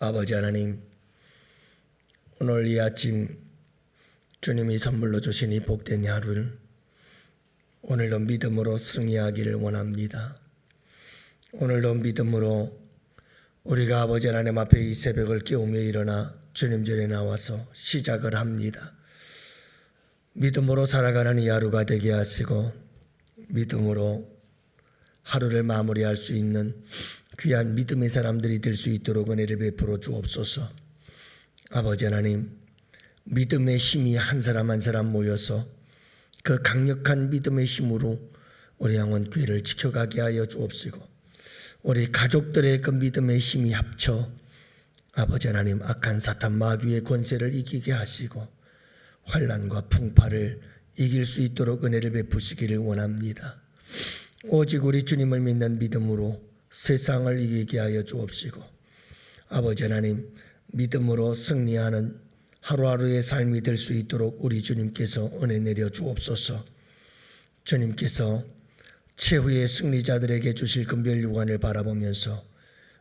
아버지 하나님, 오늘 이 아침 주님이 선물로 주신 이 복된 하루를 오늘도 믿음으로 승리하기를 원합니다. 오늘도 믿음으로 우리가 아버지 하나님 앞에 이 새벽을 깨우며 일어나 주님 전에 나와서 시작을 합니다. 믿음으로 살아가는 이 하루가 되게 하시고 믿음으로 하루를 마무리할 수 있는 귀한 믿음의 사람들이 될 수 있도록 은혜를 베풀어 주옵소서. 아버지 하나님, 믿음의 힘이 한 사람 한 사람 모여서 그 강력한 믿음의 힘으로 우리 양원교회를 지켜가게 하여 주옵시고, 우리 가족들의 그 믿음의 힘이 합쳐 아버지 하나님 악한 사탄 마귀의 권세를 이기게 하시고 환난과 풍파를 이길 수 있도록 은혜를 베푸시기를 원합니다. 오직 우리 주님을 믿는 믿음으로 세상을 이기게 하여 주옵시고, 아버지 하나님 믿음으로 승리하는 하루하루의 삶이 될 수 있도록 우리 주님께서 은혜 내려 주옵소서. 주님께서 최후의 승리자들에게 주실 금별 유관을 바라보면서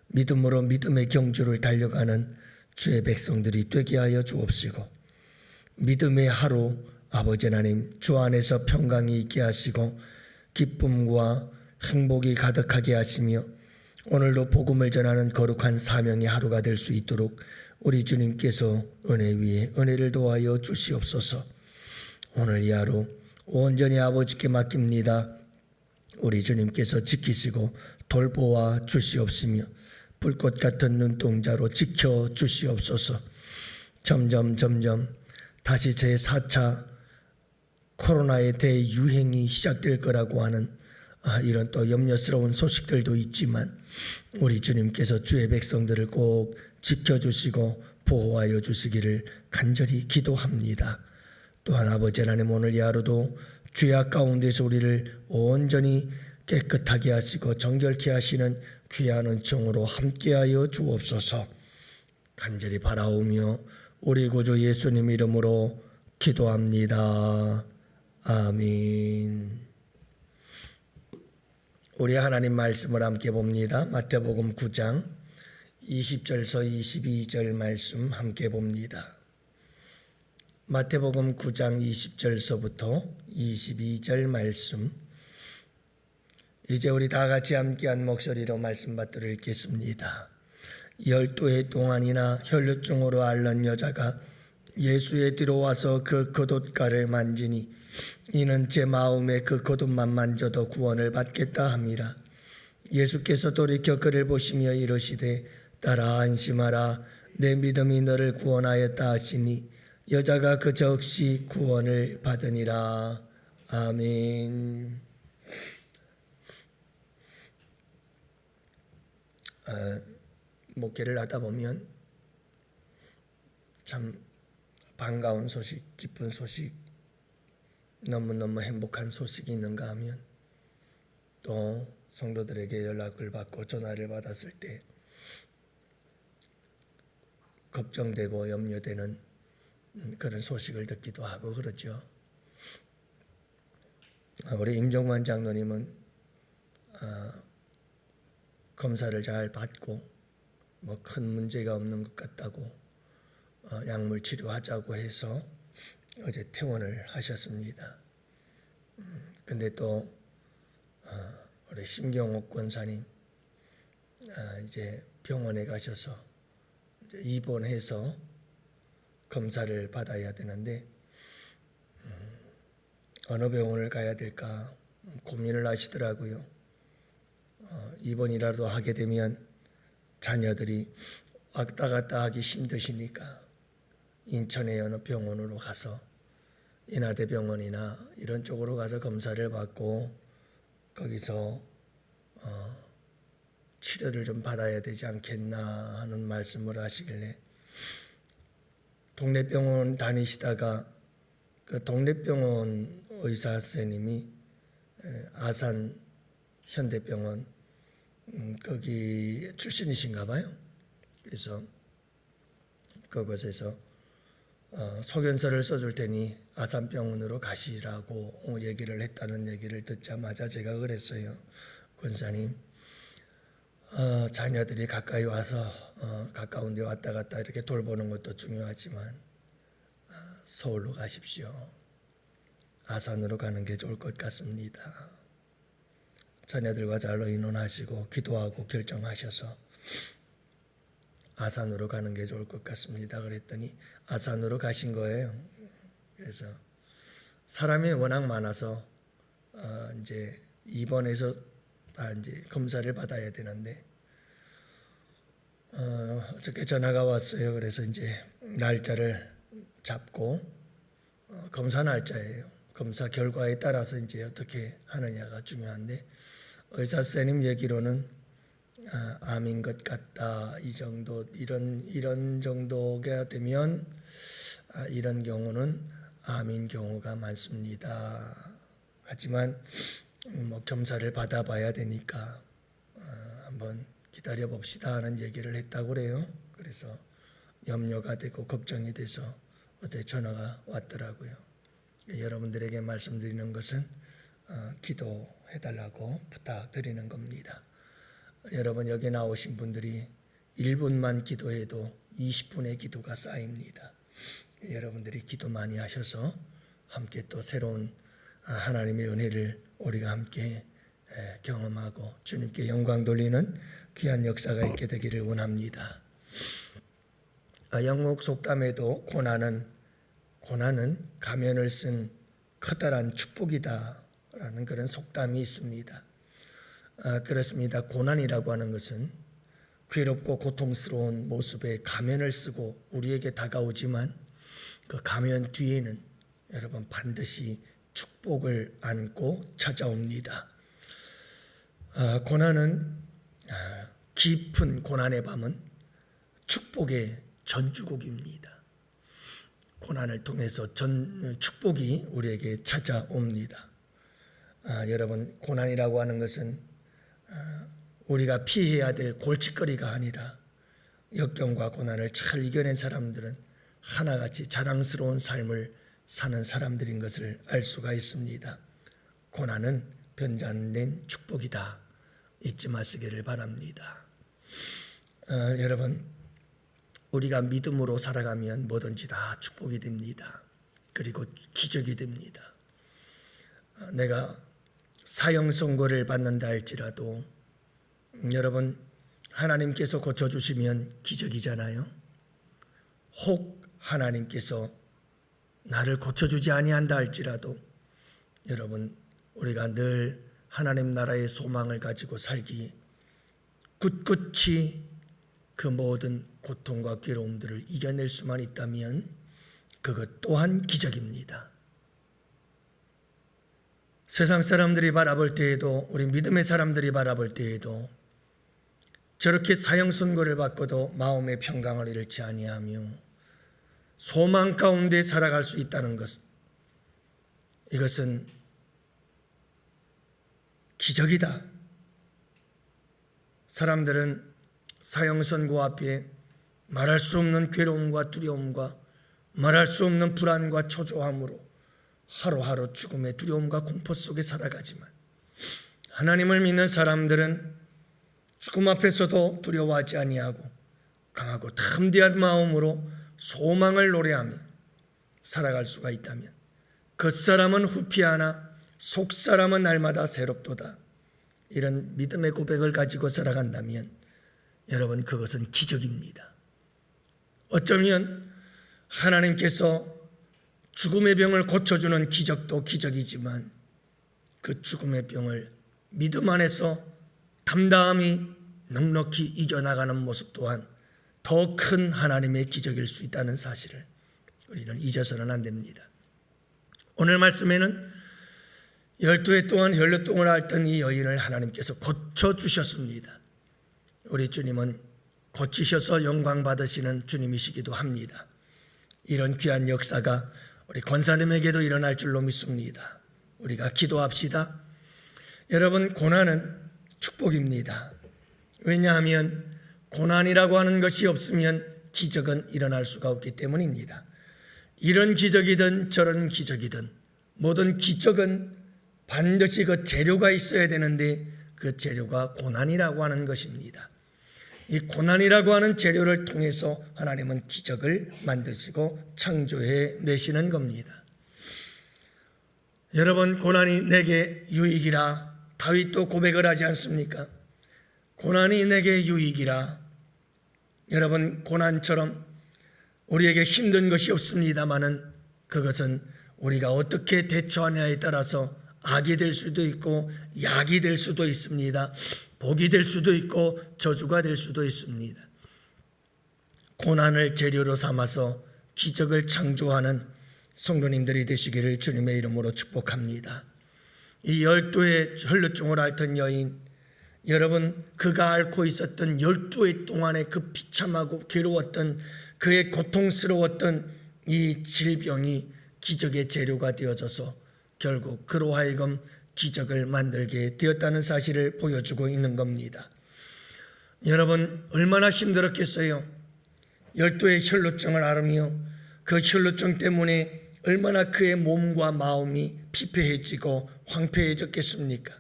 믿음으로 믿음의 경주를 달려가는 주의 백성들이 되게 하여 주옵시고, 믿음의 하루 아버지 하나님 주 안에서 평강이 있게 하시고 기쁨과 행복이 가득하게 하시며 오늘도 복음을 전하는 거룩한 사명의 하루가 될 수 있도록 우리 주님께서 은혜 위에 은혜를 도하여 주시옵소서. 오늘 이 하루 온전히 아버지께 맡깁니다. 우리 주님께서 지키시고 돌보아 주시옵시며 불꽃 같은 눈동자로 지켜 주시옵소서. 점점 다시 제4차 코로나의 대유행이 시작될 거라고 하는 이런 또 염려스러운 소식들도 있지만 우리 주님께서 주의 백성들을 꼭 지켜주시고 보호하여 주시기를 간절히 기도합니다. 또한 아버지 하나님 오늘 이 하루도 죄악 가운데서 우리를 온전히 깨끗하게 하시고 정결케 하시는 귀한 은총으로 함께하여 주옵소서. 간절히 바라오며 우리 구주 예수님 이름으로 기도합니다. 아멘. 우리 하나님 말씀을 함께 봅니다. 마태복음 9장 20절서 22절 말씀 함께 봅니다. 마태복음 9장 20절서부터 22절 말씀, 이제 우리 다 같이 함께한 목소리로 말씀 받들어 읽겠습니다. 12해 동안이나 혈루증으로 앓는 여자가 예수의 뒤로 와서 그 겉옷가를 만지니 이는 제 마음에 그 겉옷만 만져도 구원을 받겠다 함이라. 예수께서 돌이켜 그를 보시며 이르시되 따라 안심하라, 내 믿음이 너를 구원하였다 하시니 여자가 그 즉시 구원을 받으니라. 아멘. 목회를 하다 보면 참 반가운 소식, 기쁜 소식, 너무너무 행복한 소식이 있는가 하면 또 성도들에게 연락을 받고 전화를 받았을 때 걱정되고 염려되는 그런 소식을 듣기도 하고 그렇죠. 우리 임종관 장로님은 검사를 잘 받고 큰 문제가 없는 것 같다고 약물 치료하자고 해서 어제 퇴원을 하셨습니다. 근데 또 우리 심경옥 권사님 이제 병원에 가셔서 이제 입원해서 검사를 받아야 되는데 어느 병원을 가야 될까 고민을 하시더라고요. 입원이라도 하게 되면 자녀들이 왔다 갔다 하기 힘드시니까 인천의 어느 병원으로 가서 인하대병원이나 이런 쪽으로 가서 검사를 받고 거기서 치료를 좀 받아야 되지 않겠나 하는 말씀을 하시길래 동네 병원 다니시다가 그 동네 병원 의사 선생님이 아산 현대병원 거기 출신이신가 봐요. 그래서 그곳에서 소견서를 써줄 테니 아산병원으로 가시라고 얘기를 했다는 얘기를 듣자마자 제가 그랬어요. 권사님, 자녀들이 가까이 와서 가까운 데 왔다 갔다 이렇게 돌보는 것도 중요하지만 서울로 가십시오. 아산으로 가는 게 좋을 것 같습니다. 자녀들과 잘 의논하시고 기도하고 결정하셔서 아산으로 가는 게 좋을 것 같습니다. 그랬더니 아산으로 가신 거예요. 그래서 사람이 워낙 많아서 이제 입원해서 다 이제 검사를 받아야 되는데 어저께 전화가 왔어요. 그래서 이제 날짜를 잡고 검사 날짜예요. 검사 결과에 따라서 이제 어떻게 하느냐가 중요한데 의사 선생님 얘기로는 암인 것 같다. 이 정도 이런 정도가 되면 이런 경우는 암인 경우가 많습니다. 하지만 검사를 받아봐야 되니까 한번 기다려 봅시다 하는 얘기를 했다고 그래요. 그래서 염려가 되고 걱정이 돼서 어제 전화가 왔더라고요. 여러분들에게 말씀드리는 것은 기도해달라고 부탁드리는 겁니다. 여러분 여기 나오신 분들이 1분만 기도해도 20분의 기도가 쌓입니다. 여러분들이 기도 많이 하셔서 함께 또 새로운 하나님의 은혜를 우리가 함께 경험하고 주님께 영광 돌리는 귀한 역사가 있게 되기를 원합니다. 영국 속담에도 고난은 가면을 쓴 커다란 축복이다 라는 그런 속담이 있습니다. 그렇습니다. 고난이라고 하는 것은 괴롭고 고통스러운 모습에 가면을 쓰고 우리에게 다가오지만 그 가면 뒤에는 여러분 반드시 축복을 안고 찾아옵니다. 고난은 깊은 고난의 밤은 축복의 전주곡입니다. 고난을 통해서 축복이 우리에게 찾아옵니다. 여러분 고난이라고 하는 것은 우리가 피해야 될 골칫거리가 아니라 역경과 고난을 잘 이겨낸 사람들은 하나같이 자랑스러운 삶을 사는 사람들인 것을 알 수가 있습니다. 고난은 변장된 축복이다. 잊지 마시기를 바랍니다. 여러분 우리가 믿음으로 살아가면 뭐든지 다 축복이 됩니다. 그리고 기적이 됩니다. 내가 사형 선고를 받는다 할지라도 여러분 하나님께서 고쳐주시면 기적이잖아요. 혹 하나님께서 나를 고쳐주지 아니한다 할지라도 여러분 우리가 늘 하나님 나라의 소망을 가지고 살기 굳굳이 그 모든 고통과 괴로움들을 이겨낼 수만 있다면 그것 또한 기적입니다. 세상 사람들이 바라볼 때에도 우리 믿음의 사람들이 바라볼 때에도 저렇게 사형 선고를 받고도 마음의 평강을 잃지 아니하며 소망 가운데 살아갈 수 있다는 것, 이것은 기적이다. 사람들은 사형 선고 앞에 말할 수 없는 괴로움과 두려움과 말할 수 없는 불안과 초조함으로 하루하루 죽음의 두려움과 공포 속에 살아가지만 하나님을 믿는 사람들은 죽음 앞에서도 두려워하지 아니하고 강하고 담대한 마음으로 소망을 노래하며 살아갈 수가 있다면 겉사람은 후피하나 속사람은 날마다 새롭도다. 이런 믿음의 고백을 가지고 살아간다면 여러분 그것은 기적입니다. 어쩌면 하나님께서 죽음의 병을 고쳐주는 기적도 기적이지만 그 죽음의 병을 믿음 안에서 담담히 넉넉히 이겨나가는 모습 또한 더 큰 하나님의 기적일 수 있다는 사실을 우리는 잊어서는 안 됩니다. 오늘 말씀에는 12해 동안 혈루증을 앓던 이 여인을 하나님께서 고쳐주셨습니다. 우리 주님은 고치셔서 영광 받으시는 주님이시기도 합니다. 이런 귀한 역사가 우리 권사님에게도 일어날 줄로 믿습니다. 우리가 기도합시다. 여러분 고난은 축복입니다. 왜냐하면 고난이라고 하는 것이 없으면 기적은 일어날 수가 없기 때문입니다. 이런 기적이든 저런 기적이든 모든 기적은 반드시 그 재료가 있어야 되는데 그 재료가 고난이라고 하는 것입니다. 이 고난이라고 하는 재료를 통해서 하나님은 기적을 만드시고 창조해 내시는 겁니다. 여러분, 고난이 내게 유익이라 다윗도 고백을 하지 않습니까? 고난이 내게 유익이라. 여러분, 고난처럼 우리에게 힘든 것이 없습니다마는 그것은 우리가 어떻게 대처하냐에 따라서 악이 될 수도 있고 약이 될 수도 있습니다. 복이 될 수도 있고 저주가 될 수도 있습니다. 고난을 재료로 삼아서 기적을 창조하는 성도님들이 되시기를 주님의 이름으로 축복합니다. 이 12의 혈루증을 앓던 여인, 여러분, 그가 앓고 있었던 12해 동안의 그 비참하고 괴로웠던 그의 고통스러웠던 이 질병이 기적의 재료가 되어져서 결국 그로 하여금 기적을 만들게 되었다는 사실을 보여주고 있는 겁니다. 여러분, 얼마나 힘들었겠어요? 12의 혈루증을 앓으며 그 혈루증 때문에 얼마나 그의 몸과 마음이 피폐해지고 황폐해졌겠습니까?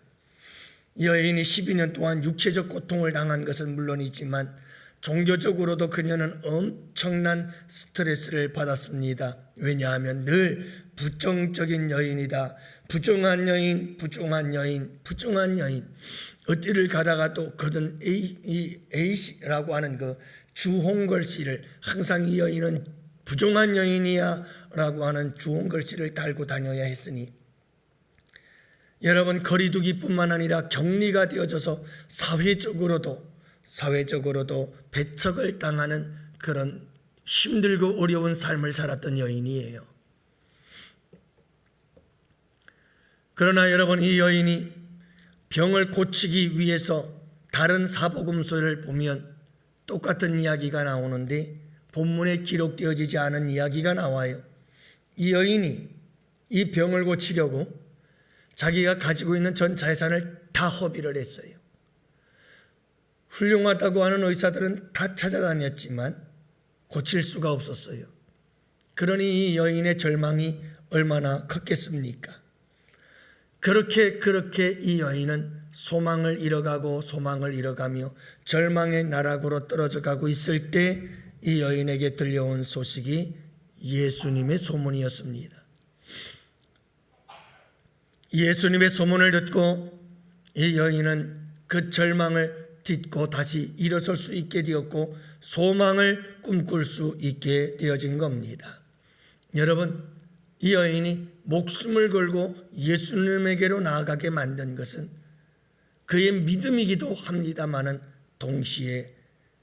여인이 12년 동안 육체적 고통을 당한 것은 물론이지만 종교적으로도 그녀는 엄청난 스트레스를 받았습니다. 왜냐하면 늘 부정적인 여인이다. 부정한 여인, 부정한 여인, 부정한 여인. 어디를 가다가도 그는 A씨라고 하는 그 주홍글씨를 항상 이 여인은 부정한 여인이야 라고 하는 주홍글씨를 달고 다녀야 했으니, 여러분, 거리두기뿐만 아니라 격리가 되어져서 사회적으로도 배척을 당하는 그런 힘들고 어려운 삶을 살았던 여인이에요. 그러나 여러분, 이 여인이 병을 고치기 위해서 다른 사복음서를 보면 똑같은 이야기가 나오는데 본문에 기록되어지지 않은 이야기가 나와요. 이 여인이 이 병을 고치려고 자기가 가지고 있는 전 재산을 다 허비를 했어요. 훌륭하다고 하는 의사들은 다 찾아다녔지만 고칠 수가 없었어요. 그러니 이 여인의 절망이 얼마나 컸겠습니까? 그렇게 이 여인은 소망을 잃어가며 절망의 나락으로 떨어져 가고 있을 때 이 여인에게 들려온 소식이 예수님의 소문이었습니다. 예수님의 소문을 듣고 이 여인은 그 절망을 딛고 다시 일어설 수 있게 되었고 소망을 꿈꿀 수 있게 되어진 겁니다. 여러분, 이 여인이 목숨을 걸고 예수님에게로 나아가게 만든 것은 그의 믿음이기도 합니다마는 동시에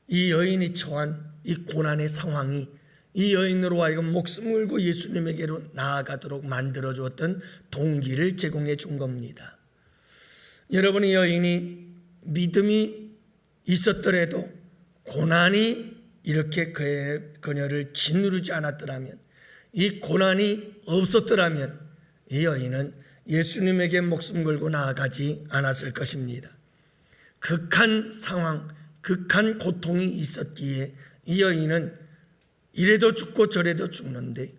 이 여인이 처한 이 고난의 상황이 이 여인으로 하여금 목숨을 걸고 예수님에게로 나아가도록 만들어 주었던 동기를 제공해 준 겁니다. 여러분, 이 여인이 믿음이 있었더라도 고난이 이렇게 그녀를 짓누르지 않았더라면, 이 고난이 없었더라면 이 여인은 예수님에게 목숨 걸고 나아가지 않았을 것입니다. 극한 상황, 극한 고통이 있었기에 이 여인은 이래도 죽고 저래도 죽는데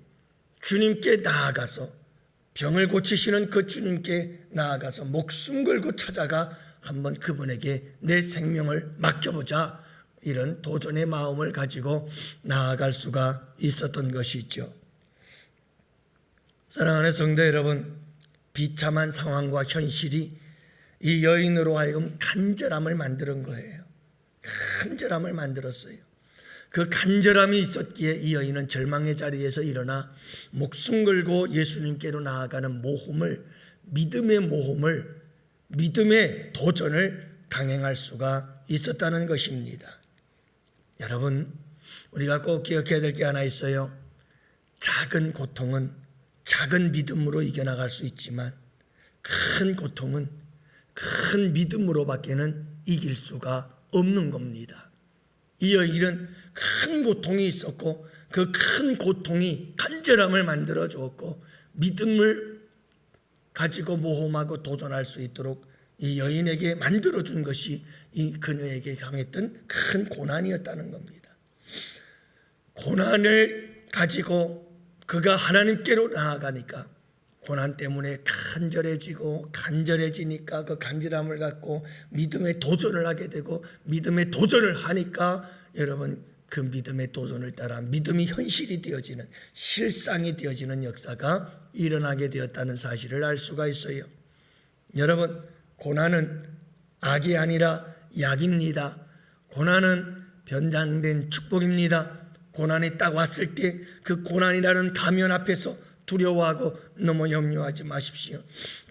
주님께 나아가서, 병을 고치시는 그 주님께 나아가서 목숨 걸고 찾아가 한번 그분에게 내 생명을 맡겨보자, 이런 도전의 마음을 가지고 나아갈 수가 있었던 것이죠. 사랑하는 성도 여러분, 비참한 상황과 현실이 이 여인으로 하여금 간절함을 만드는 거예요. 간절함을 만들었어요. 그 간절함이 있었기에 이 여인은 절망의 자리에서 일어나 목숨 걸고 예수님께로 나아가는 모험을, 믿음의 도전을 강행할 수가 있었다는 것입니다. 여러분, 우리가 꼭 기억해야 될 게 하나 있어요. 작은 고통은 작은 믿음으로 이겨나갈 수 있지만 큰 고통은 큰 믿음으로밖에는 이길 수가 없는 겁니다. 이 여인은 큰 고통이 있었고 그 큰 고통이 간절함을 만들어 주었고 믿음을 가지고 모험하고 도전할 수 있도록 이 여인에게 만들어 준 것이 이 그녀에게 당했던 큰 고난이었다는 겁니다. 고난을 가지고 그가 하나님께로 나아가니까 고난 때문에 간절해지니까 그 간절함을 갖고 믿음의 도전을 하게 되고, 믿음의 도전을 하니까 여러분 그 믿음의 도전을 따라 믿음이 현실이 되어지는, 실상이 되어지는 역사가 일어나게 되었다는 사실을 알 수가 있어요. 여러분, 고난은 악이 아니라 약입니다. 고난은 변장된 축복입니다. 고난이 딱 왔을 때 그 고난이라는 가면 앞에서 두려워하고 너무 염려하지 마십시오.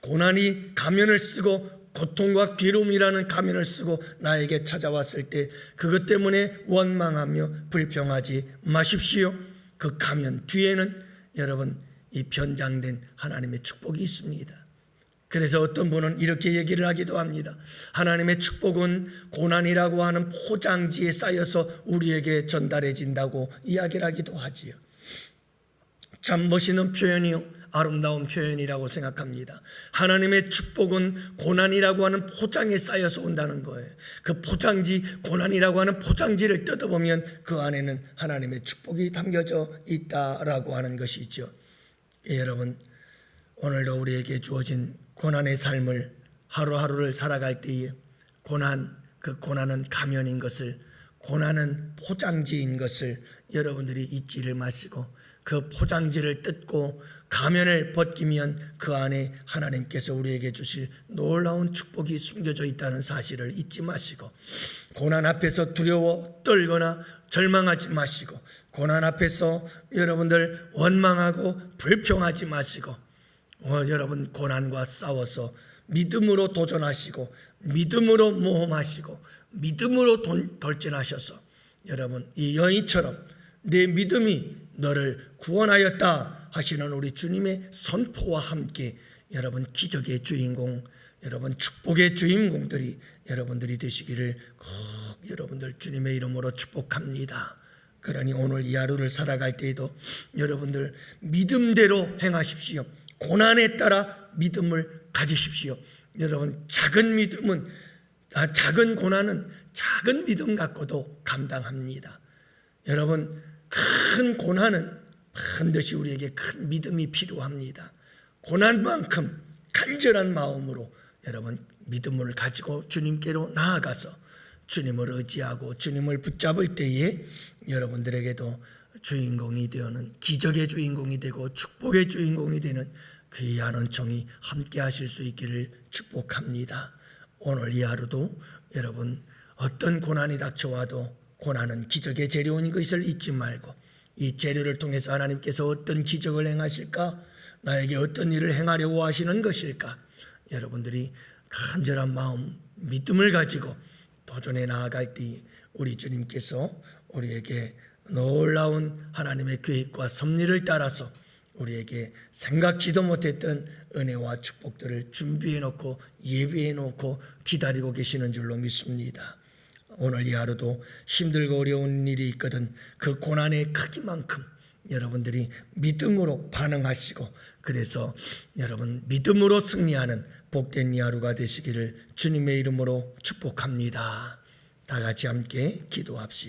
고난이 가면을 쓰고 고통과 괴로움이라는 가면을 쓰고 나에게 찾아왔을 때 그것 때문에 원망하며 불평하지 마십시오. 그 가면 뒤에는 여러분 이 변장된 하나님의 축복이 있습니다. 그래서 어떤 분은 이렇게 얘기를 하기도 합니다. 하나님의 축복은 고난이라고 하는 포장지에 쌓여서 우리에게 전달해진다고 이야기를 하기도 하지요. 참 멋있는 표현이요, 아름다운 표현이라고 생각합니다. 하나님의 축복은 고난이라고 하는 포장에 쌓여서 온다는 거예요. 그 포장지, 고난이라고 하는 포장지를 뜯어보면 그 안에는 하나님의 축복이 담겨져 있다라고 하는 것이죠. 여러분, 오늘도 우리에게 주어진 고난의 삶을 하루하루를 살아갈 때에 그 고난은 가면인 것을, 고난은 포장지인 것을 여러분들이 잊지를 마시고, 그 포장지를 뜯고 가면을 벗기면 그 안에 하나님께서 우리에게 주실 놀라운 축복이 숨겨져 있다는 사실을 잊지 마시고, 고난 앞에서 두려워 떨거나 절망하지 마시고, 고난 앞에서 여러분들 원망하고 불평하지 마시고, 여러분 고난과 싸워서 믿음으로 도전하시고, 믿음으로 모험하시고, 믿음으로 돌진하셔서 여러분 이 여인처럼 내 믿음이 너를 구원하였다 하시는 우리 주님의 선포와 함께 여러분 기적의 주인공, 여러분 축복의 주인공들이 여러분들이 되시기를 꼭 여러분들 주님의 이름으로 축복합니다. 그러니 오늘 이 하루를 살아갈 때에도 여러분들 믿음대로 행하십시오. 고난에 따라 믿음을 가지십시오. 여러분 작은 고난은 작은 믿음 갖고도 감당합니다. 여러분 큰 고난은 반드시 우리에게 큰 믿음이 필요합니다. 고난만큼 간절한 마음으로 여러분 믿음을 가지고 주님께로 나아가서 주님을 의지하고 주님을 붙잡을 때에 여러분들에게도 주인공이 되어는, 기적의 주인공이 되고 축복의 주인공이 되는 그 귀한 은총이 함께 하실 수 있기를 축복합니다. 오늘 이 하루도 여러분 어떤 고난이 닥쳐와도 고난은 기적의 재료인 것을 잊지 말고, 이 재료를 통해서 하나님께서 어떤 기적을 행하실까, 나에게 어떤 일을 행하려고 하시는 것일까, 여러분들이 간절한 마음, 믿음을 가지고 도전해 나아갈 때 우리 주님께서 우리에게 놀라운 하나님의 계획과 섭리를 따라서 우리에게 생각지도 못했던 은혜와 축복들을 준비해 놓고 예비해 놓고 기다리고 계시는 줄로 믿습니다. 오늘 이 하루도 힘들고 어려운 일이 있거든 그 고난의 크기만큼 여러분들이 믿음으로 반응하시고, 그래서 여러분 믿음으로 승리하는 복된 이 하루가 되시기를 주님의 이름으로 축복합니다. 다 같이 함께 기도합시다.